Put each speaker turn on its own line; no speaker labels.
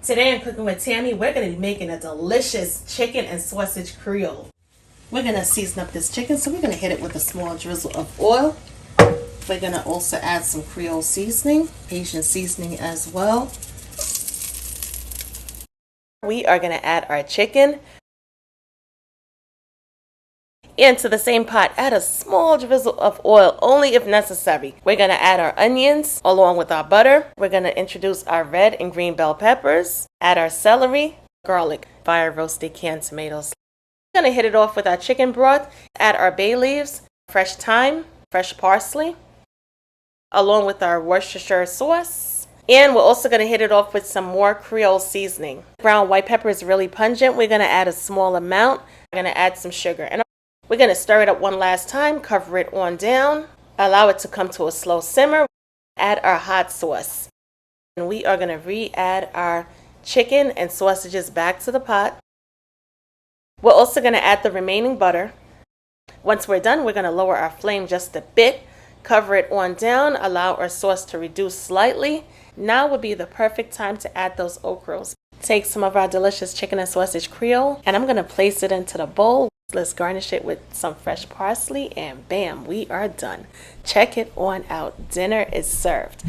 Today I'm cooking with Tammy. We're going to be making a delicious chicken and sausage Creole. We're going to season up this chicken, so we're going to hit it with a small drizzle of oil. We're going to also add some Creole seasoning, Asian seasoning as well. We are going to add our chicken. And to the same pot, add a small drizzle of oil, only if necessary. We're going to add our onions along with our butter. We're going to introduce our red and green bell peppers. Add our celery, garlic, fire roasted canned tomatoes. We're going to hit it off with our chicken broth. Add our bay leaves, fresh thyme, fresh parsley, along with our Worcestershire sauce. And we're also going to hit it off with some more Creole seasoning. Brown white pepper is really pungent. We're going to add a small amount. We're going to add some sugar. And we're going to stir it up one last time, cover it on down, allow it to come to a slow simmer. Add our hot sauce. And we are going to re-add our chicken and sausages back to the pot. We're also going to add the remaining butter. Once we're done, we're going to lower our flame just a bit, cover it on down, allow our sauce to reduce slightly. Now would be the perfect time to add those okras. Take some of our delicious chicken and sausage Creole, and I'm going to place it into the bowl. Let's garnish it with some fresh parsley, and bam, we are done. Check it on out. Dinner is served.